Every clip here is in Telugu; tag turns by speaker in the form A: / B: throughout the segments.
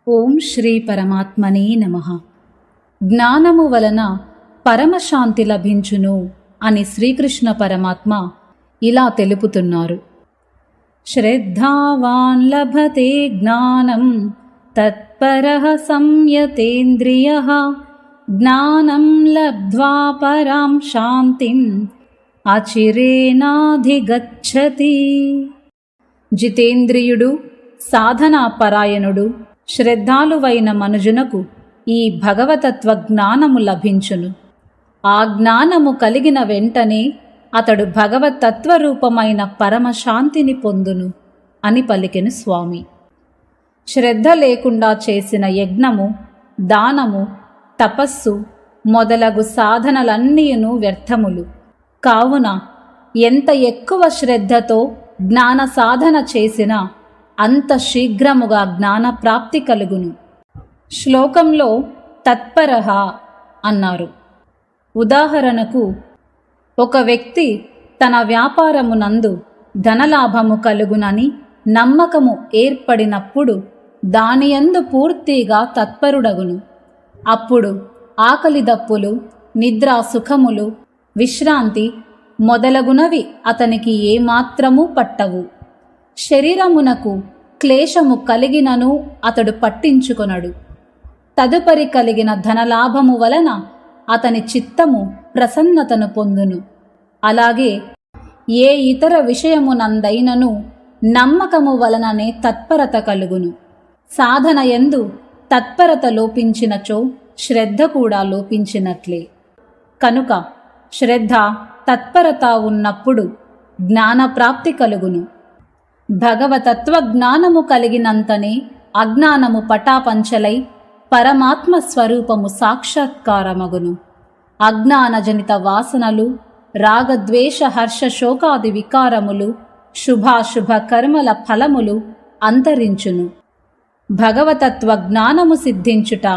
A: ఓం శ్రీ పరమాత్మనే నమః. జ్ఞానము వలన పరమశాంతి లభించును అని శ్రీకృష్ణ పరమాత్మ ఇలా తెలుపుతున్నారు. శ్రద్ధావాన్ లభతే జ్ఞానం తత్పరః సంయతేంద్రియః జ్ఞానం లబ్ధ్వా పరాం శాంతిం అచిరేనాధిగచ్చతి. జితేంద్రియుడు, సాధనా పరాయణుడు, శ్రద్ధాలువైన మనుజునకు ఈ భగవతత్వ జ్ఞానము లభించును. ఆ జ్ఞానము కలిగిన వెంటనే అతడు భగవతత్వరూపమైన పరమశాంతిని పొందును అని పలికెను స్వామి. శ్రద్ధ లేకుండా చేసిన యజ్ఞము, దానము, తపస్సు మొదలగు సాధనలన్నీయును వ్యర్థములు. కావున ఎంత ఎక్కువ శ్రద్ధతో జ్ఞాన సాధన చేసినా అంత శీఘ్రముగా జ్ఞానప్రాప్తి కలుగును. శ్లోకంలో తత్పరః అన్నారు. ఉదాహరణకు, ఒక వ్యక్తి తన వ్యాపారమునందు ధనలాభము కలుగునని నమ్మకము ఏర్పడినప్పుడు దానియందు పూర్తిగా తత్పరుడగును. అప్పుడు ఆకలి దప్పులు, నిద్రా సుఖములు, విశ్రాంతి మొదలగునవి అతనికి ఏమాత్రమూ పట్టవు. శరీరమునకు క్లేశము కలిగినను అతడు పట్టించుకొనడు. తదుపరి కలిగిన ధనలాభము వలన అతని చిత్తము ప్రసన్నతను పొందును. అలాగే ఏ ఇతర విషయమునందైనను నమ్మకము వలననే తత్పరత కలుగును. సాధన యందు తత్పరత లోపించినచో శ్రద్ధ కూడా లోపించినట్లే. కనుక శ్రద్ధ, తత్పరత ఉన్నప్పుడు జ్ఞానప్రాప్తి కలుగును. భగవతత్వ జ్ఞానము కలిగినంతనే అజ్ఞానము పటాపంచలై పరమాత్మ స్వరూపము సాక్షాత్కారమగును. అజ్ఞానజనిత వాసనలు, రాగద్వేష హర్ష శోకాది వికారములు, శుభాశుభ కర్మల ఫలములు అంతరించును. భగవతత్వ జ్ఞానము సిద్ధించుట,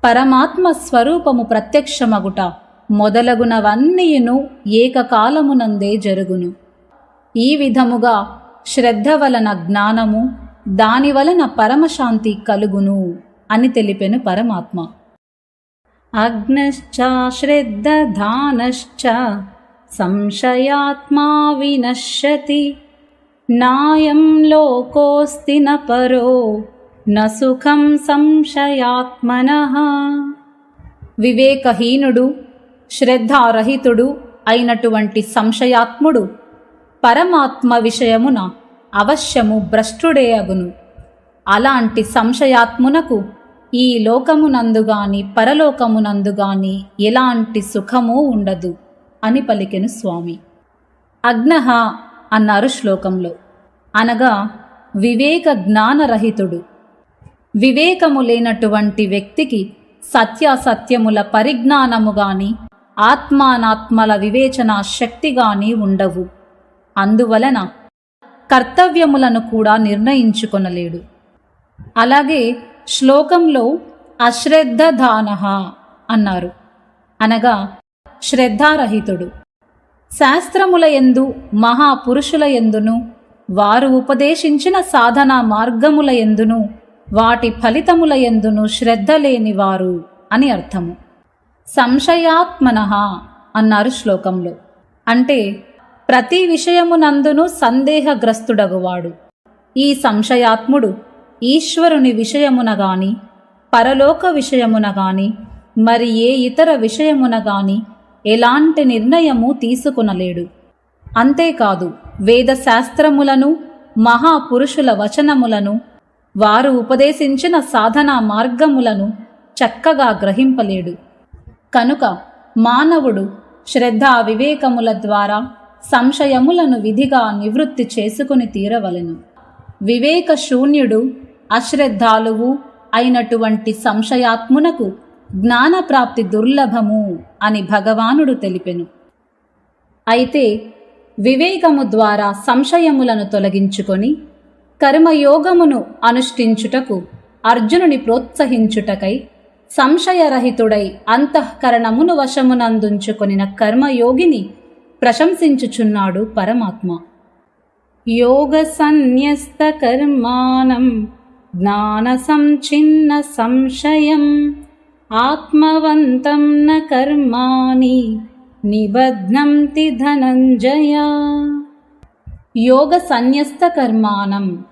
A: పరమాత్మ స్వరూపము ప్రత్యక్షమగుట మొదలగునవన్నీయును ఏకకాలమునందే జరుగును. ఈ విధముగా శ్రద్ధ వలన జ్ఞానము, దాని వలన పరమశాంతి కలుగును అని తెలిపెను పరమాత్మ. అగ్నశ్చ శ్రద్ధధానశ్చ సంశయాత్మా వినశ్యతి నాయం లోకోస్తి న పరో న సుఖం సంశయాత్మనః. వివేకహీనుడు, శ్రద్ధారహితుడు అయినటువంటి సంశయాత్ముడు పరమాత్మ విషయమున అవశ్యము భ్రష్టుడే అగును. అలాంటి సంశయాత్మునకు ఈ లోకమునందుగాని పరలోకమునందుగాని ఎలాంటి సుఖమూ ఉండదు అని పలికెను స్వామి. అజ్ఞః అన్నారు శ్లోకంలో, అనగా వివేక జ్ఞానరహితుడు. వివేకము లేనటువంటి వ్యక్తికి సత్యాసత్యముల పరిజ్ఞానము గాని ఆత్మానాత్మల వివేచన శక్తి గాని ఉండవు. అందువలన కర్తవ్యములను కూడా నిర్ణయించుకొనలేడు. అలాగే శ్లోకంలో అశ్రద్ధధానః అన్నారు, అనగా శ్రద్ధారహితుడు. శాస్త్రముల యందు, మహాపురుషుల యందును, వారు ఉపదేశించిన సాధనా మార్గముల యందును, వాటి ఫలితముల యందును శ్రద్ధ లేనివారు అని అర్థము. సంశయాత్మనః అన్నారు శ్లోకంలో. అంటే ప్రతి విషయమునందును సందేహగ్రస్తుడగువాడు. ఈ సంశయాత్ముడు ఈశ్వరుని విషయమున గాని, పరలోక విషయమున గాని, మరి ఏ ఇతర విషయమున గాని ఎలాంటి నిర్ణయము తీసుకొనలేడు. అంతేకాదు, వేదశాస్త్రములను, మహాపురుషుల వచనములను, వారు ఉపదేశించిన సాధనా మార్గములను చక్కగా గ్రహింపలేడు. కనుక మానవుడు శ్రద్ధా వివేకముల ద్వారా సంశయములను విధిగా నివృత్తి చేసుకుని తీరవలెను. వివేక శూన్యుడు, అశ్రద్ధాలువు అయినటువంటి సంశయాత్మునకు జ్ఞానప్రాప్తి దుర్లభము అని భగవానుడు తెలిపెను. అయితే వివేకము ద్వారా సంశయములను తొలగించుకొని కర్మయోగమును అనుష్ఠించుటకు అర్జునుని ప్రోత్సహించుటకై సంశయరహితుడై అంతఃకరణమును వశమునందుంచుకొనిన కర్మయోగిని ప్రశంసించుచున్నాడు పరమాత్మ. యోగ సన్యస్త కర్మాణం జ్ఞాన సంచిన్న సంశయం ఆత్మవంతం న కర్మాణి నిబధ్నంతి ధనంజయ. యోగ సన్యస్త కర్మాణం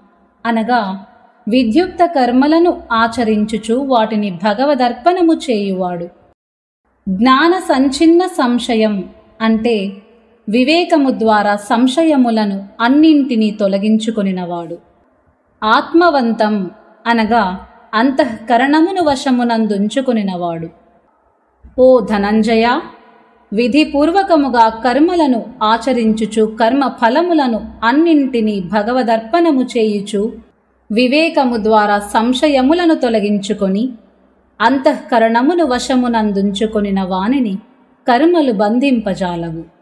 A: అనగా విద్యుక్త కర్మలను ఆచరించుచు వాటిని భగవదర్పణము చేయువాడు. జ్ఞాన సంచిన్న సంశయం అంటే వివేకము ద్వారా సంశయములను అన్నింటినీ తొలగించుకొనినవాడు. ఆత్మవంతం అనగా అంతఃకరణమును వశమునందుంచుకొనినవాడు. ఓ ధనంజయ, విధిపూర్వకముగా కర్మలను ఆచరించుచు కర్మ ఫలములను అన్నింటినీ భగవదర్పణము చేయుచు వివేకము ద్వారా సంశయములను తొలగించుకొని అంతఃకరణమును వశమునందుంచుకొనిన వానిని కర్మలు బంధింపజాలవు.